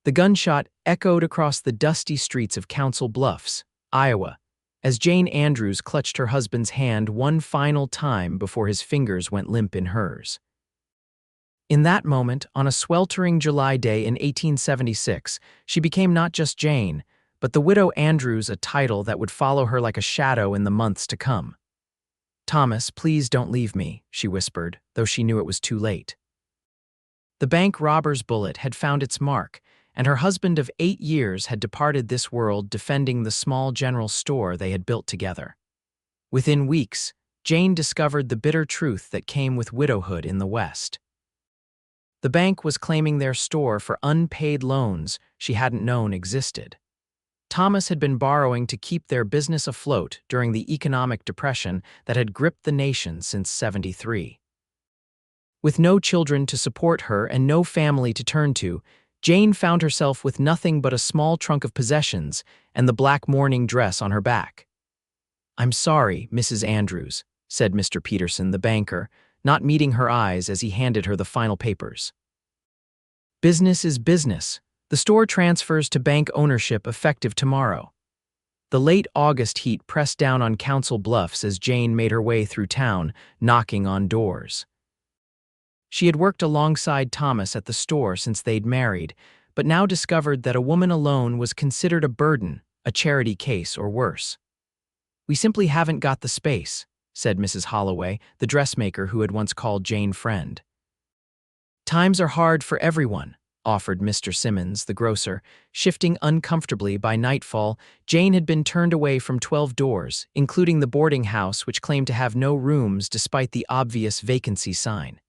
The gunshot echoed across the dusty streets of Council Bluffs, Iowa, as Jane Andrews clutched her husband's hand one final time before his fingers went limp in hers. In that moment, on a sweltering July day in 1876, she became not just Jane, but the widow Andrews, a title that would follow her like a shadow in the months to come. "Thomas, please don't leave me," she whispered, though she knew it was too late. The bank robber's bullet had found its mark, and her husband of 8 years had departed this world defending the small general store they had built together. Within weeks, Jane discovered the bitter truth that came with widowhood in the West. The bank was claiming their store for unpaid loans she hadn't known existed. Thomas had been borrowing to keep their business afloat during the economic depression that had gripped the nation since '73. With no children to support her and no family to turn to, Jane found herself with nothing but a small trunk of possessions and the black mourning dress on her back. "I'm sorry, Mrs. Andrews," said Mr. Peterson, the banker, not meeting her eyes as he handed her the final papers. "Business is business. The store transfers to bank ownership effective tomorrow." The late August heat pressed down on Council Bluffs as Jane made her way through town, knocking on doors. She had worked alongside Thomas at the store since they'd married, but now discovered that a woman alone was considered a burden, a charity case, or worse. "We simply haven't got the space," said Mrs. Holloway, the dressmaker who had once called Jane friend. "Times are hard for everyone," offered Mr. Simmons, the grocer. Shifting uncomfortably by nightfall, Jane had been turned away from 12 doors, including the boarding house which claimed to have no rooms despite the obvious vacancy sign.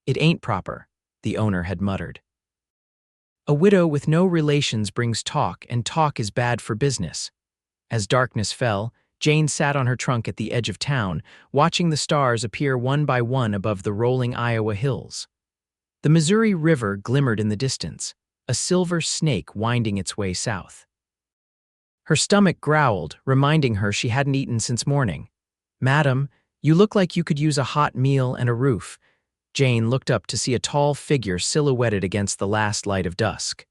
"It ain't proper," the owner had muttered. "A widow with no relations brings talk, and talk is bad for business." As darkness fell, Jane sat on her trunk at the edge of town, watching the stars appear one by one above the rolling Iowa hills. The Missouri River glimmered in the distance, a silver snake winding its way south. Her stomach growled, reminding her she hadn't eaten since morning. "Madam, you look like you could use a hot meal and a roof." Jane looked up to see a tall figure silhouetted against the last light of dusk.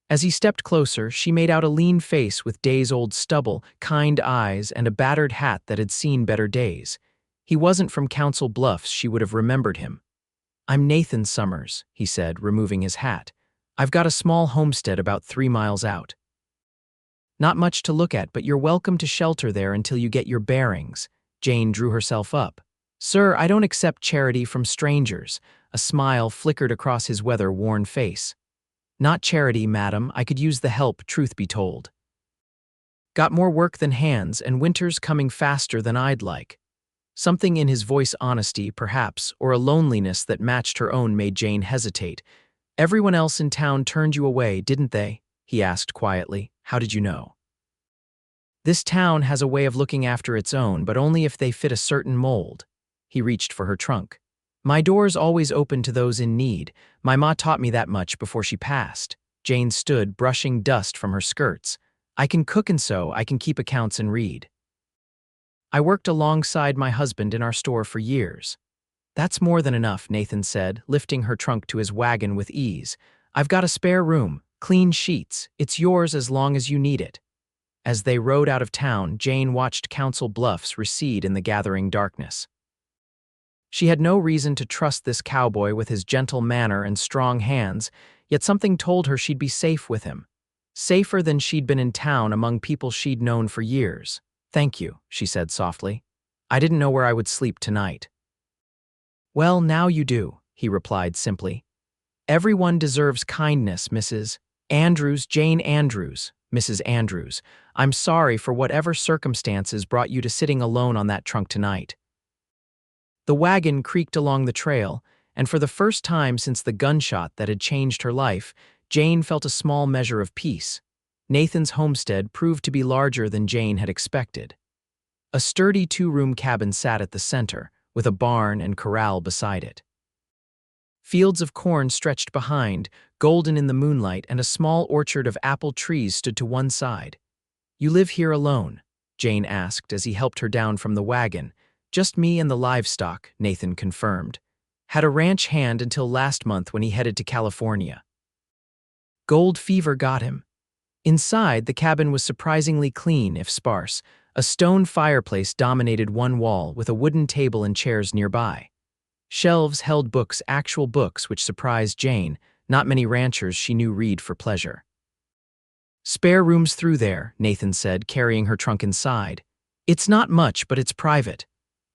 As he stepped closer, she made out a lean face with days-old stubble, kind eyes, and a battered hat that had seen better days. He wasn't from Council Bluffs, she would have remembered him. "I'm Nathan Summers," he said, removing his hat. "I've got a small homestead about 3 miles out." "Not much to look at, but you're welcome to shelter there until you get your bearings." Jane drew herself up. "Sir, I don't accept charity from strangers." A smile flickered across his weather-worn face. "Not charity, madam. I could use the help, truth be told. Got more work than hands, and winter's coming faster than I'd like." Something in his voice, honesty, perhaps, or a loneliness that matched her own, made Jane hesitate. "Everyone else in town turned you away, didn't they?" he asked quietly. "How did you know?" "This town has a way of looking after its own, but only if they fit a certain mold." He reached for her trunk. "My door's always open to those in need. My ma taught me that much before she passed." Jane stood, brushing dust from her skirts. "I can cook and sew, I can keep accounts and read. I worked alongside my husband in our store for years." "That's more than enough," Nathan said, lifting her trunk to his wagon with ease. "I've got a spare room, clean sheets. It's yours as long as you need it." As they rode out of town, Jane watched Council Bluffs recede in the gathering darkness. She had no reason to trust this cowboy with his gentle manner and strong hands, yet something told her she'd be safe with him. Safer than she'd been in town among people she'd known for years. "Thank you," she said softly. "I didn't know where I would sleep tonight." "Well, now you do," he replied simply. "Everyone deserves kindness, Mrs. Andrews, Jane Andrews, Mrs. Andrews. I'm sorry for whatever circumstances brought you to sitting alone on that trunk tonight." The wagon creaked along the trail, and for the first time since the gunshot that had changed her life, Jane felt a small measure of peace. Nathan's homestead proved to be larger than Jane had expected. A sturdy 2-room cabin sat at the center, with a barn and corral beside it. Fields of corn stretched behind, golden in the moonlight, and a small orchard of apple trees stood to one side. "You live here alone?" Jane asked as he helped her down from the wagon. "Just me and the livestock," Nathan confirmed. "Had a ranch hand until last month when he headed to California." Gold fever got him. Inside, the cabin was surprisingly clean, if sparse. A stone fireplace dominated one wall, with a wooden table and chairs nearby. Shelves held books, actual books, which surprised Jane. Not many ranchers she knew read for pleasure. "Spare rooms through there," Nathan said, carrying her trunk inside. "It's not much, but it's private."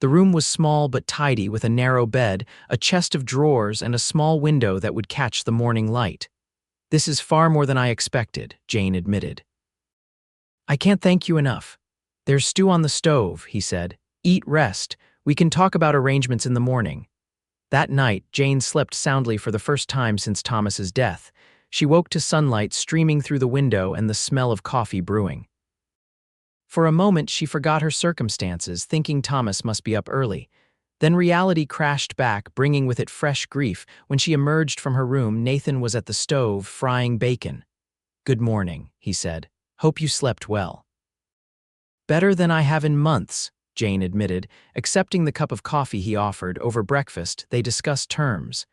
The room was small but tidy, with a narrow bed, a chest of drawers, and a small window that would catch the morning light. "This is far more than I expected," Jane admitted. "I can't thank you enough." "There's stew on the stove," he said. "Eat, rest. We can talk about arrangements in the morning." That night, Jane slept soundly for the first time since Thomas's death. She woke to sunlight streaming through the window and the smell of coffee brewing. For a moment, she forgot her circumstances, thinking Thomas must be up early. Then reality crashed back, bringing with it fresh grief. When she emerged from her room, Nathan was at the stove, frying bacon. "Good morning," he said. "Hope you slept well." "Better than I have in months," Jane admitted, accepting the cup of coffee he offered. Over breakfast, they discussed terms.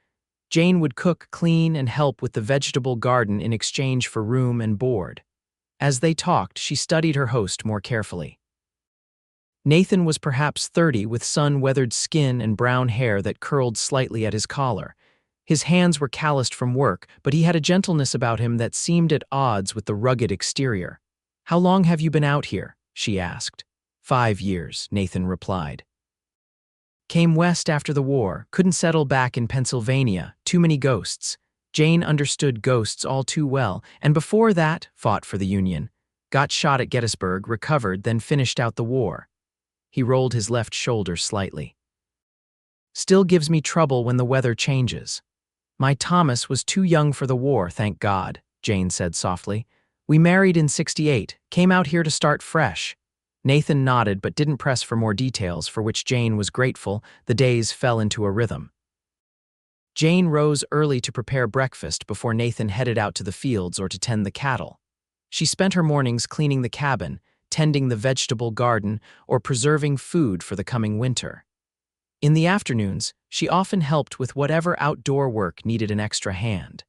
Jane would cook, clean, and help with the vegetable garden in exchange for room and board. As they talked, she studied her host more carefully. Nathan was perhaps 30, with sun-weathered skin and brown hair that curled slightly at his collar. His hands were calloused from work, but he had a gentleness about him that seemed at odds with the rugged exterior. "How long have you been out here?" she asked. 5 years, Nathan replied. "Came west after the war, couldn't settle back in Pennsylvania, too many ghosts." Jane understood ghosts all too well, and before that, fought for the Union. Got shot at Gettysburg, recovered, then finished out the war. He rolled his left shoulder slightly. "Still gives me trouble when the weather changes." "My Thomas was too young for the war, thank God," Jane said softly. "We married in '68, came out here to start fresh." Nathan nodded but didn't press for more details, for which Jane was grateful. The days fell into a rhythm. Jane rose early to prepare breakfast before Nathan headed out to the fields or to tend the cattle. She spent her mornings cleaning the cabin, tending the vegetable garden, or preserving food for the coming winter. In the afternoons, she often helped with whatever outdoor work needed an extra hand.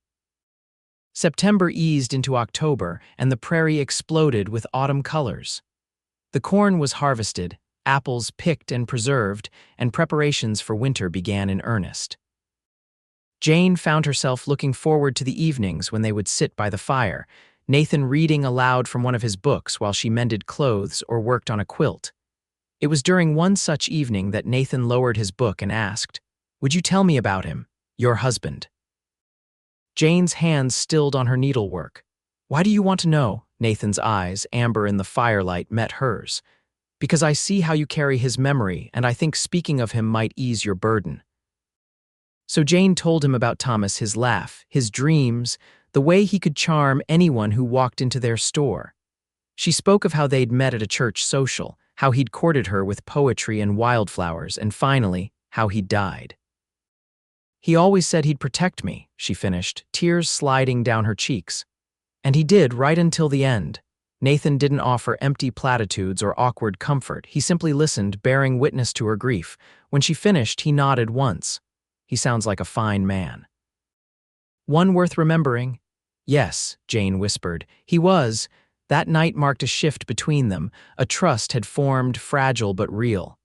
September eased into October, and the prairie exploded with autumn colors. The corn was harvested, apples picked and preserved, and preparations for winter began in earnest. Jane found herself looking forward to the evenings when they would sit by the fire, Nathan reading aloud from one of his books while she mended clothes or worked on a quilt. It was during one such evening that Nathan lowered his book and asked, "Would you tell me about him, your husband?" Jane's hands stilled on her needlework. "Why do you want to know?" Nathan's eyes, amber in the firelight, met hers. "Because I see how you carry his memory, and I think speaking of him might ease your burden." So Jane told him about Thomas, his laugh, his dreams, the way he could charm anyone who walked into their store. She spoke of how they'd met at a church social, how he'd courted her with poetry and wildflowers, and finally, how he died. "He always said he'd protect me," she finished, tears sliding down her cheeks. "And he did, right until the end." Nathan didn't offer empty platitudes or awkward comfort. He simply listened, bearing witness to her grief. When she finished, he nodded once. "He sounds like a fine man." "One worth remembering?" "Yes," Jane whispered. "He was." That night marked a shift between them. A trust had formed, fragile but real.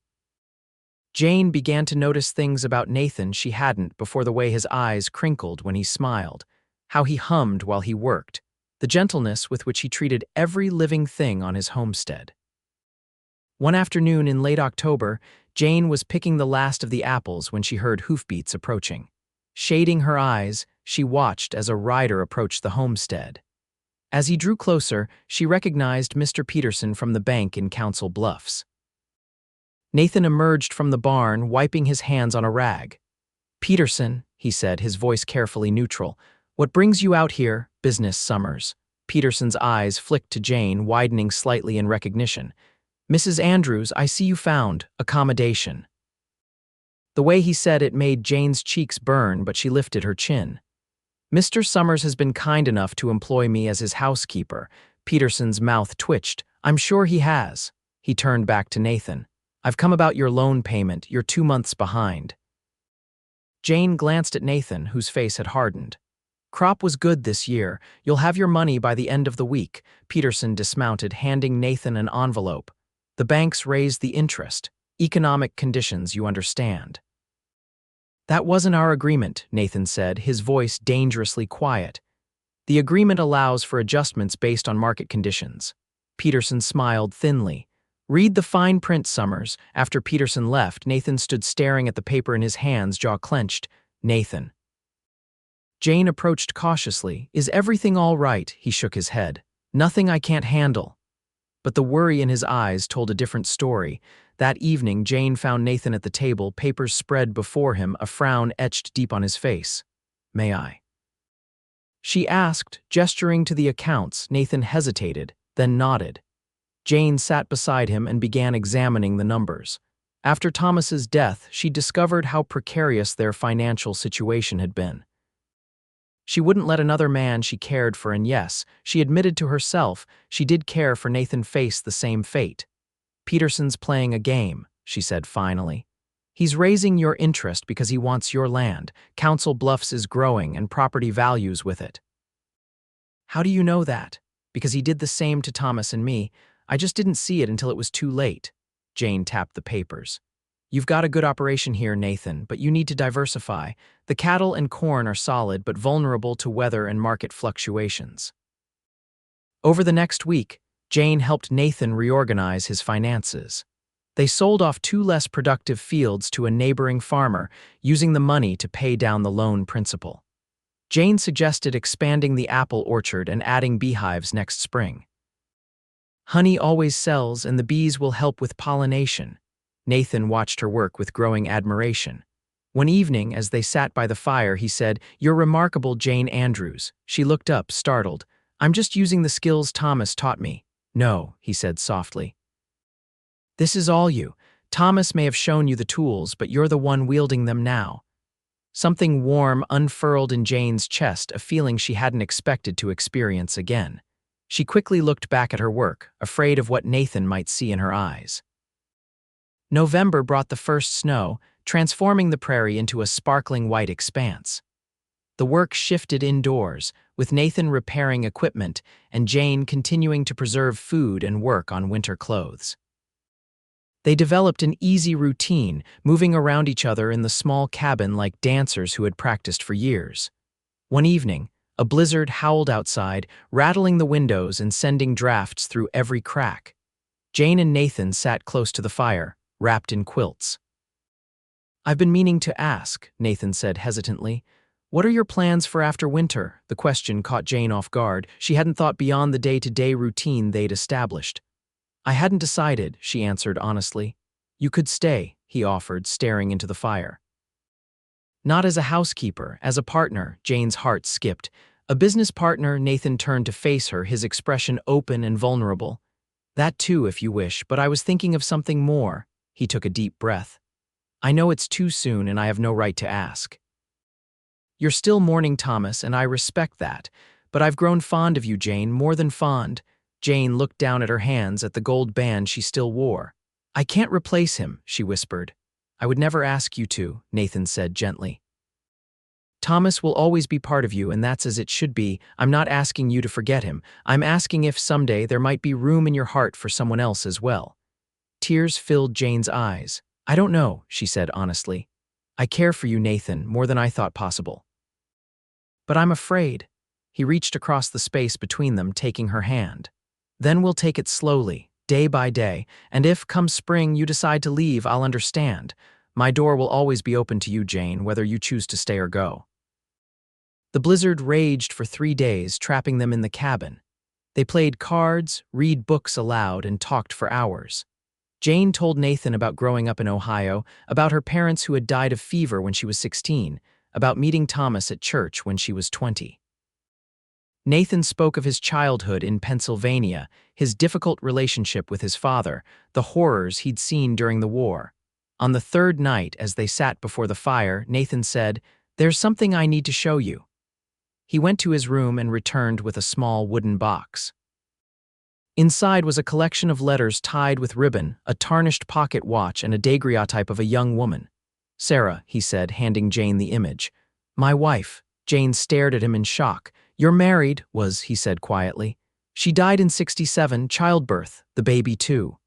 Jane began to notice things about Nathan she hadn't before: the way his eyes crinkled when he smiled, how he hummed while he worked, the gentleness with which he treated every living thing on his homestead. One afternoon in late October, Jane was picking the last of the apples when she heard hoofbeats approaching. Shading her eyes, she watched as a rider approached the homestead. As he drew closer, she recognized Mr. Peterson from the bank in Council Bluffs. Nathan emerged from the barn, wiping his hands on a rag. "Peterson," he said, his voice carefully neutral, "what brings you out here? Business, Summers." Peterson's eyes flicked to Jane, widening slightly in recognition. "Mrs. Andrews, I see you found accommodation." The way he said it made Jane's cheeks burn, but she lifted her chin. "Mr. Summers has been kind enough to employ me as his housekeeper." Peterson's mouth twitched. "I'm sure he has." He turned back to Nathan. "I've come about your loan payment. You're 2 months behind." Jane glanced at Nathan, whose face had hardened. Crop was good this year. You'll have your money by the end of the week. Peterson dismounted, handing Nathan an envelope. The banks raised the interest. Economic conditions, you understand. That wasn't our agreement, Nathan said, his voice dangerously quiet. The agreement allows for adjustments based on market conditions. Peterson smiled thinly. Read the fine print, Summers. After Peterson left, Nathan stood staring at the paper in his hands, jaw clenched. Nathan. Jane approached cautiously. Is everything all right? He shook his head. Nothing I can't handle. But the worry in his eyes told a different story. That evening, Jane found Nathan at the table, papers spread before him, a frown etched deep on his face. May I? She asked, gesturing to the accounts. Nathan hesitated, then nodded. Jane sat beside him and began examining the numbers. After Thomas's death, she discovered how precarious their financial situation had been. She wouldn't let another man she cared for, and yes, she admitted to herself she did care for Nathan face the same fate. Peterson's playing a game, she said finally. He's raising your interest because he wants your land. Council Bluffs is growing and property values with it. How do you know that? Because he did the same to Thomas and me. I just didn't see it until it was too late. Jane tapped the papers. You've got a good operation here, Nathan, but you need to diversify. The cattle and corn are solid but vulnerable to weather and market fluctuations. Over the next week, Jane helped Nathan reorganize his finances. They sold off 2 less productive fields to a neighboring farmer, using the money to pay down the loan principal. Jane suggested expanding the apple orchard and adding beehives next spring. Honey always sells, and the bees will help with pollination. Nathan watched her work with growing admiration. One evening, as they sat by the fire, he said, "You're remarkable, Jane Andrews." She looked up, startled. "I'm just using the skills Thomas taught me." "No," he said softly. "This is all you. Thomas may have shown you the tools, but you're the one wielding them now." Something warm unfurled in Jane's chest, a feeling she hadn't expected to experience again. She quickly looked back at her work, afraid of what Nathan might see in her eyes. November brought the first snow, transforming the prairie into a sparkling white expanse. The work shifted indoors, with Nathan repairing equipment and Jane continuing to preserve food and work on winter clothes. They developed an easy routine, moving around each other in the small cabin like dancers who had practiced for years. One evening, a blizzard howled outside, rattling the windows and sending drafts through every crack. Jane and Nathan sat close to the fire, wrapped in quilts. "I've been meaning to ask," Nathan said hesitantly. "What are your plans for after winter?" The question caught Jane off guard. She hadn't thought beyond the day-to-day routine they'd established. "I hadn't decided," she answered honestly. "You could stay," he offered, staring into the fire. "Not as a housekeeper, as a partner," Jane's heart skipped. "A business partner." Nathan turned to face her, his expression open and vulnerable. "That too, if you wish, but I was thinking of something more." He took a deep breath. "I know it's too soon and I have no right to ask. You're still mourning Thomas, and I respect that, but I've grown fond of you, Jane, more than fond." Jane looked down at her hands, at the gold band she still wore. "I can't replace him," she whispered. "I would never ask you to," Nathan said gently. "Thomas will always be part of you, and that's as it should be. I'm not asking you to forget him. I'm asking if someday there might be room in your heart for someone else as well." Tears filled Jane's eyes. "I don't know," she said honestly. "I care for you, Nathan, more than I thought possible. But I'm afraid." He reached across the space between them, taking her hand. "Then we'll take it slowly, day by day, and if, come spring, you decide to leave, I'll understand. My door will always be open to you, Jane, whether you choose to stay or go." The blizzard raged for 3 days, trapping them in the cabin. They played cards, read books aloud, and talked for hours. Jane told Nathan about growing up in Ohio, about her parents who had died of fever when she was 16, about meeting Thomas at church when she was 20. Nathan spoke of his childhood in Pennsylvania, his difficult relationship with his father, the horrors he'd seen during the war. On the 3rd night, as they sat before the fire, Nathan said, "There's something I need to show you." He went to his room and returned with a small wooden box. Inside was a collection of letters tied with ribbon, a tarnished pocket watch, and a daguerreotype of a young woman. "Sarah," he said, handing Jane the image. "My wife. Jane stared at him in shock. "You're married," he said quietly. "She died in '67, childbirth, the baby too."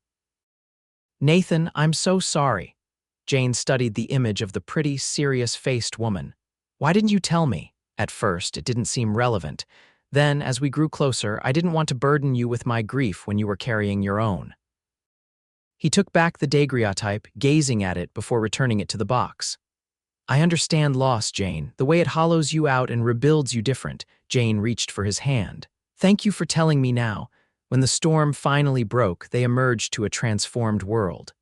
"Nathan, I'm so sorry." Jane studied the image of the pretty, serious-faced woman. "Why didn't you tell me?" At first, it didn't seem relevant. Then, as we grew closer, I didn't want to burden you with my grief when you were carrying your own. He took back the daguerreotype, gazing at it before returning it to the box. "I understand loss, Jane, the way it hollows you out and rebuilds you different." Jane reached for his hand. "Thank you for telling me now." When the storm finally broke, they emerged to a transformed world.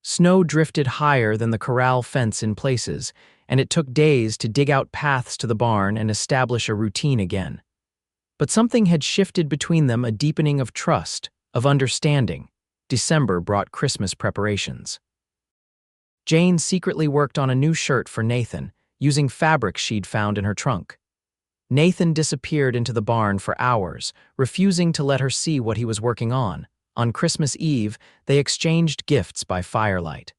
Snow drifted higher than the corral fence in places, and it took days to dig out paths to the barn and establish a routine again. But something had shifted between them, a deepening of trust, of understanding. December brought Christmas preparations. Jane secretly worked on a new shirt for Nathan, using fabric she'd found in her trunk. Nathan disappeared into the barn for hours, refusing to let her see what he was working on. On Christmas Eve, they exchanged gifts by firelight.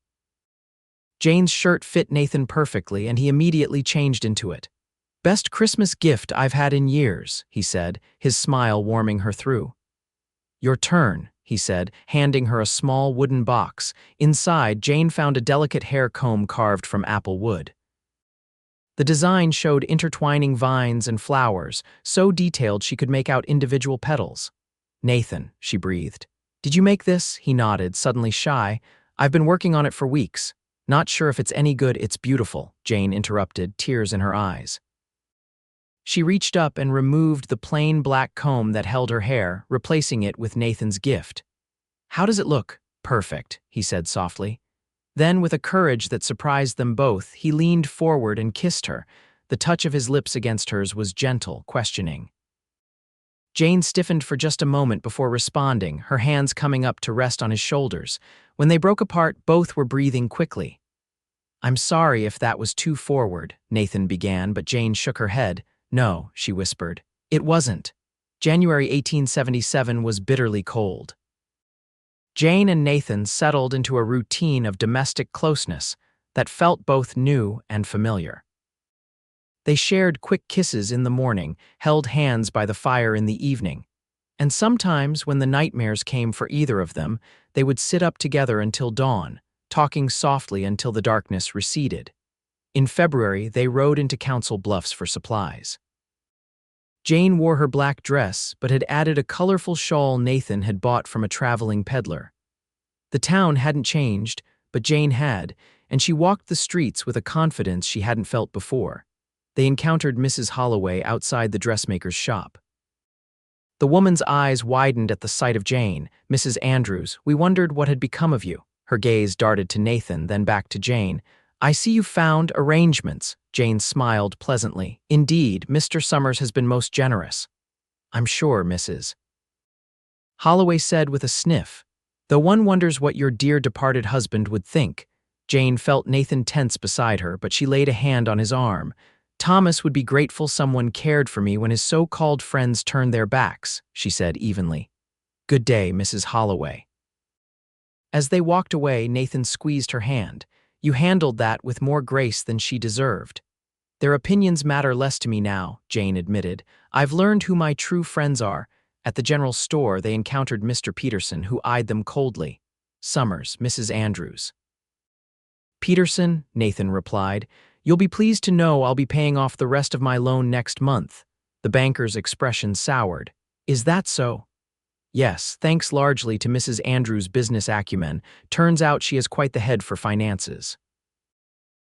Jane's shirt fit Nathan perfectly, and he immediately changed into it. "Best Christmas gift I've had in years," he said, his smile warming her through. "Your turn," he said, handing her a small wooden box. Inside, Jane found a delicate hair comb carved from apple wood. The design showed intertwining vines and flowers, so detailed she could make out individual petals. "Nathan," she breathed. "Did you make this?" He nodded, suddenly shy. "I've been working on it for weeks. Not sure if it's any good." "It's beautiful," Jane interrupted, tears in her eyes. She reached up and removed the plain black comb that held her hair, replacing it with Nathan's gift. "How does it look?" "Perfect," he said softly. Then, with a courage that surprised them both, he leaned forward and kissed her. The touch of his lips against hers was gentle, questioning. Jane stiffened for just a moment before responding, her hands coming up to rest on his shoulders. When they broke apart, both were breathing quickly. "I'm sorry if that was too forward," Nathan began, but Jane shook her head. "No," she whispered. "It wasn't." January 1877 was bitterly cold. Jane and Nathan settled into a routine of domestic closeness that felt both new and familiar. They shared quick kisses in the morning, held hands by the fire in the evening, and sometimes, when the nightmares came for either of them, they would sit up together until dawn, talking softly until the darkness receded. In February, they rode into Council Bluffs for supplies. Jane wore her black dress, but had added a colorful shawl Nathan had bought from a traveling peddler. The town hadn't changed, but Jane had, and she walked the streets with a confidence she hadn't felt before. They encountered Mrs. Holloway outside the dressmaker's shop. The woman's eyes widened at the sight of Jane. "Mrs. Andrews, we wondered what had become of you." Her gaze darted to Nathan, then back to Jane. "I see you found arrangements." Jane smiled pleasantly. "Indeed, Mr. Summers has been most generous." "I'm sure, Mrs. Holloway said with a sniff. "Though one wonders what your dear departed husband would think." Jane felt Nathan tense beside her, but she laid a hand on his arm. "Thomas would be grateful someone cared for me when his so-called friends turned their backs," she said evenly. "Good day, Mrs. Holloway." As they walked away, Nathan squeezed her hand. "You handled that with more grace than she deserved." "Their opinions matter less to me now," Jane admitted. "I've learned who my true friends are." At the general store, they encountered Mr. Peterson, who eyed them coldly. "Summers, Mrs. Andrews." "Peterson," Nathan replied. "You'll be pleased to know I'll be paying off the rest of my loan next month." The banker's expression soured. "Is that so?" "Yes, thanks largely to Mrs. Andrews' business acumen. Turns out she has quite the head for finances."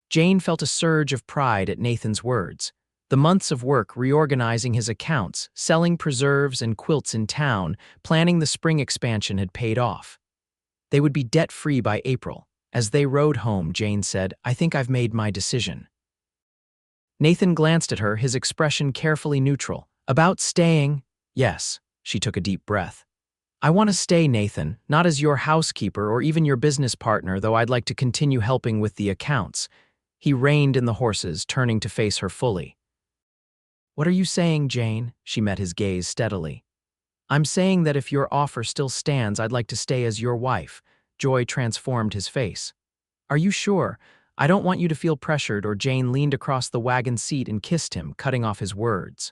Jane felt a surge of pride at Nathan's words. The months of work reorganizing his accounts, selling preserves and quilts in town, planning the spring expansion had paid off. They would be debt-free by April. As they rode home, Jane said, "I think I've made my decision." Nathan glanced at her, his expression carefully neutral. "About staying?" "Yes." She took a deep breath. "I want to stay, Nathan, not as your housekeeper or even your business partner, though I'd like to continue helping with the accounts." He reined in the horses, turning to face her fully. "What are you saying, Jane?" She met his gaze steadily. "I'm saying that if your offer still stands, I'd like to stay as your wife." Joy transformed his face. "Are you sure? I don't want you to feel pressured, or Jane leaned across the wagon seat and kissed him, cutting off his words.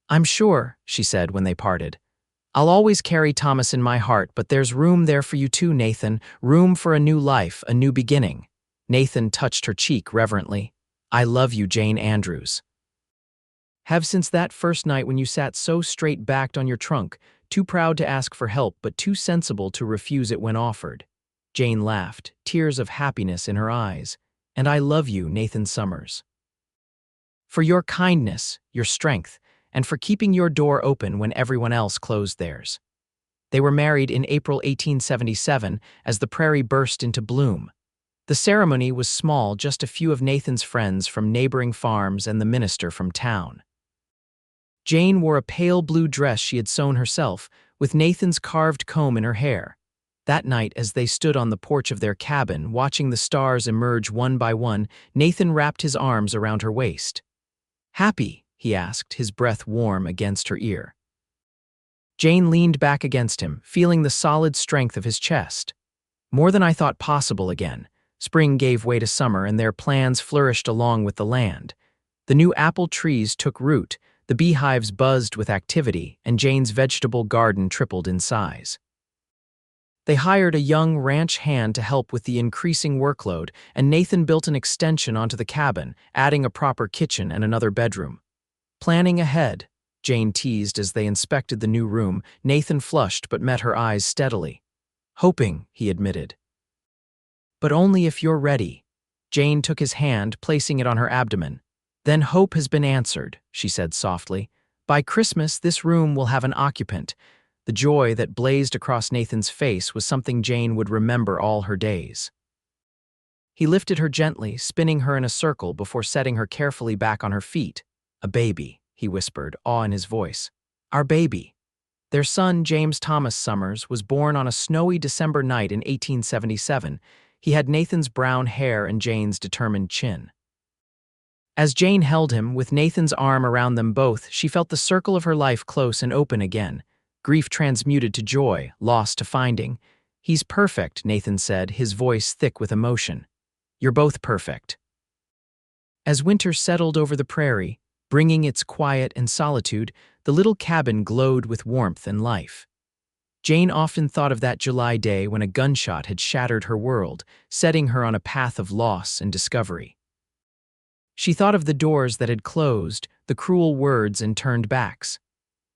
I'm sure, she said when they parted. I'll always carry Thomas in my heart, but there's room there for you too, Nathan. Room for a new life, a new beginning. Nathan touched her cheek reverently. I love you, Jane Andrews. Have since that first night when you sat so straight-backed on your trunk, too proud to ask for help but too sensible to refuse it when offered. Jane laughed, tears of happiness in her eyes. And I love you, Nathan Summers. For your kindness, your strength, and for keeping your door open when everyone else closed theirs. They were married in April 1877 as the prairie burst into bloom. The ceremony was small, just a few of Nathan's friends from neighboring farms and the minister from town. Jane wore a pale blue dress she had sewn herself, with Nathan's carved comb in her hair. That night, as they stood on the porch of their cabin, watching the stars emerge one by one, Nathan wrapped his arms around her waist. Happy? He asked, his breath warm against her ear. Jane leaned back against him, feeling the solid strength of his chest. More than I thought possible again. Spring gave way to summer, and their plans flourished along with the land. The new apple trees took root, the beehives buzzed with activity, and Jane's vegetable garden tripled in size. They hired a young ranch hand to help with the increasing workload, and Nathan built an extension onto the cabin, adding a proper kitchen and another bedroom. Planning ahead, Jane teased as they inspected the new room. Nathan flushed but met her eyes steadily. Hoping, he admitted. But only if you're ready. Jane took his hand, placing it on her abdomen. Then hope has been answered, she said softly. By Christmas, this room will have an occupant. The joy that blazed across Nathan's face was something Jane would remember all her days. He lifted her gently, spinning her in a circle before setting her carefully back on her feet. A baby, he whispered, awe in his voice. Our baby. Their son, James Thomas Summers, was born on a snowy December night in 1877. He had Nathan's brown hair and Jane's determined chin. As Jane held him, with Nathan's arm around them both, she felt the circle of her life close and open again. Grief transmuted to joy, loss to finding. He's perfect, Nathan said, his voice thick with emotion. You're both perfect. As winter settled over the prairie, bringing its quiet and solitude, the little cabin glowed with warmth and life. Jane often thought of that July day when a gunshot had shattered her world, setting her on a path of loss and discovery. She thought of the doors that had closed, the cruel words and turned backs.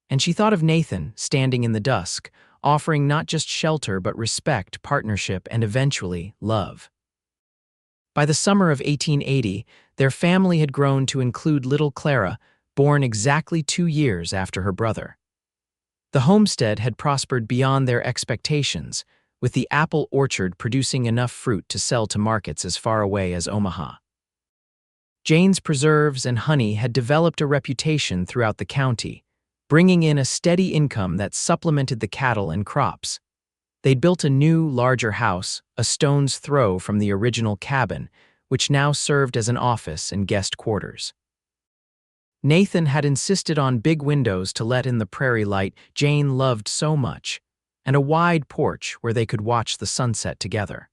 And she thought of Nathan, standing in the dusk, offering not just shelter but respect, partnership, and eventually, love. By the summer of 1880, their family had grown to include little Clara, born exactly 2 years after her brother. The homestead had prospered beyond their expectations, with the apple orchard producing enough fruit to sell to markets as far away as Omaha. Jane's preserves and honey had developed a reputation throughout the county, bringing in a steady income that supplemented the cattle and crops. They'd built a new, larger house, a stone's throw from the original cabin, which now served as an office and guest quarters. Nathan had insisted on big windows to let in the prairie light Jane loved so much, and a wide porch where they could watch the sunset together.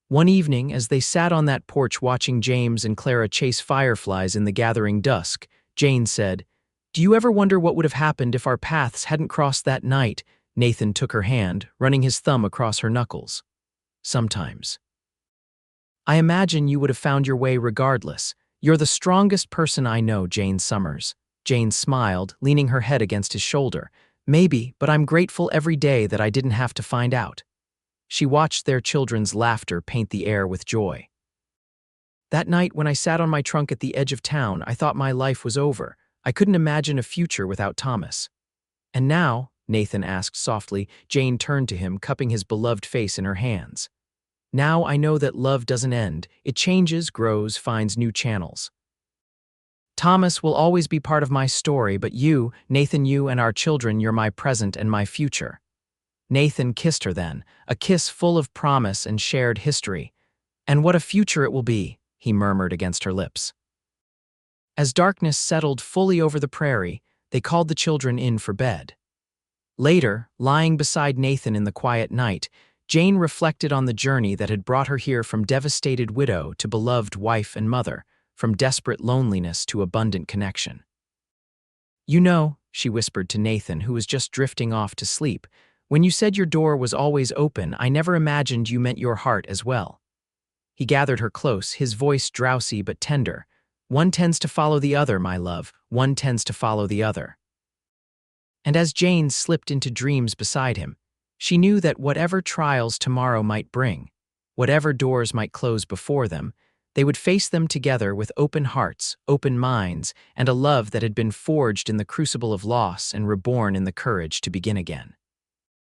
One evening, as they sat on that porch watching James and Clara chase fireflies in the gathering dusk, Jane said, "Do you ever wonder what would have happened if our paths hadn't crossed that night?" Nathan took her hand, running his thumb across her knuckles. Sometimes. I imagine you would have found your way regardless. You're the strongest person I know, Jane Summers. Jane smiled, leaning her head against his shoulder. Maybe, but I'm grateful every day that I didn't have to find out. She watched their children's laughter paint the air with joy. That night, when I sat on my trunk at the edge of town, I thought my life was over. I couldn't imagine a future without Thomas. And now, Nathan asked softly, Jane turned to him, cupping his beloved face in her hands. Now I know that love doesn't end. It changes, grows, finds new channels. Thomas will always be part of my story, but you, Nathan, you and our children, you're my present and my future. Nathan kissed her then, a kiss full of promise and shared history. And what a future it will be, he murmured against her lips. As darkness settled fully over the prairie, they called the children in for bed. Later, lying beside Nathan in the quiet night, Jane reflected on the journey that had brought her here from devastated widow to beloved wife and mother, from desperate loneliness to abundant connection. "You know," she whispered to Nathan, who was just drifting off to sleep, "when you said your door was always open, I never imagined you meant your heart as well." He gathered her close, his voice drowsy but tender. "One tends to follow the other, my love. One tends to follow the other." And as Jane slipped into dreams beside him, she knew that whatever trials tomorrow might bring, whatever doors might close before them, they would face them together with open hearts, open minds, and a love that had been forged in the crucible of loss and reborn in the courage to begin again.